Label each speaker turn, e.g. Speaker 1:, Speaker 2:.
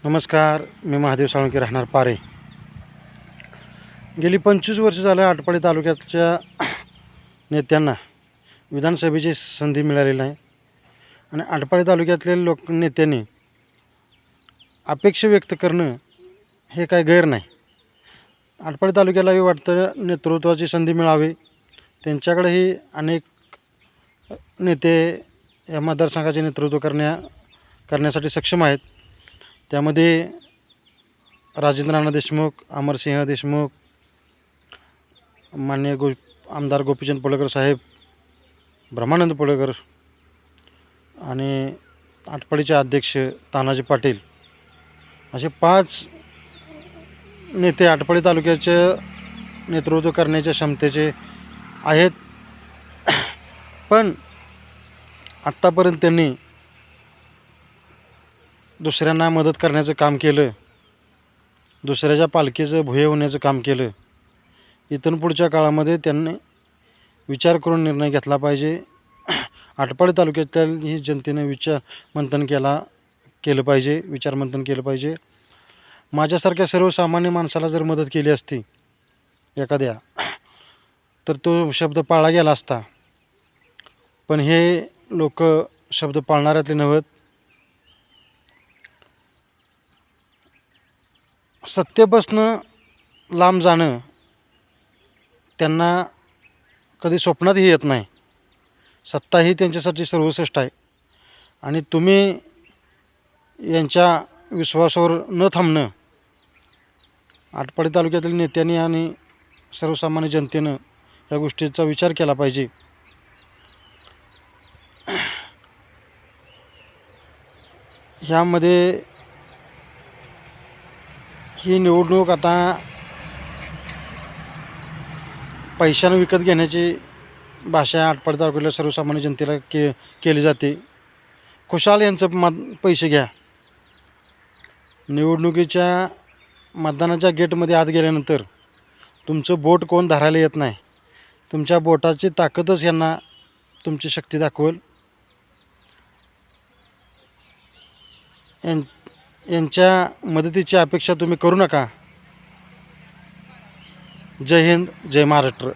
Speaker 1: नमस्कार. मी महादेव साळुंके, राहणार पारे. गेली 25 वर्ष झालं आटपाडी तालुक्याच्या नेत्यांना विधानसभेची संधी मिळालेली नाही आणि आटपाडी तालुक्यातले नेत्यांनी अपेक्षा व्यक्त करणं हे काय गैर नाही. आटपाडी तालुक्यालाही वाटतं नेतृत्वाची संधी मिळावी. त्यांच्याकडेही अनेक नेते या मतदारसंघाचे नेतृत्व करण्यासाठी सक्षम आहेत. त्यामध्ये राजेंद्र देशमुख, अमरसिंह देशमुख, माननीय आमदार गोपीचंद पडळकर साहेब, ब्रह्मानंद पडळकर आणि आटपाडीचे अध्यक्ष तानाजी पाटील असे 5 नेते आटपाडी तालुक्याचे नेतृत्व करण्याच्या क्षमतेचे आहेत. पण आत्तापर्यंत त्यांनी दुसऱ्यांना मदत करण्याचं काम केलं, दुसऱ्याच्या पालखीचं भुये होण्याचं काम केलं. इथून पुढच्या काळामध्ये त्यांनी विचार करून निर्णय घेतला पाहिजे. आटपाडी तालुक्यातील ही जनतेने विचारमंथन केलं पाहिजे. माझ्यासारख्या सर्वसामान्य माणसाला जर मदत केली असती एखाद्या, तर तो शब्द पाळला गेला असता. पण हे लोक शब्द पाळणाऱ्यातले नव्हत. सत्तेपासनं लांब जाणं त्यांना कधी स्वप्नातही येत नाही. सत्ता ही त्यांच्यासाठी सर्वश्रेष्ठ आहे आणि तुम्ही यांच्या विश्वासावर न थांबणं आटपाडी तालुक्यातील नेत्यांनी आणि सर्वसामान्य जनतेनं या गोष्टीचा विचार केला पाहिजे. ह्यामध्ये ही निवडणूक आता पैशानं विकत घेण्याची भाषा आटपाडी तालुक्यातल्या सर्वसामान्य जनतेला केली जाते. खुशाल यांचं पैसे घ्या. निवडणुकीच्या मतदानाच्या गेटमध्ये आत गेल्यानंतर तुमचं बोट कोण धरायला येत नाही. तुमच्या बोटाची ताकदच यांना तुमची शक्ती दाखवेल. यांच्या मदतीची अपेक्षा तुम्ही करू नका. जय हिंद, जय महाराष्ट्र.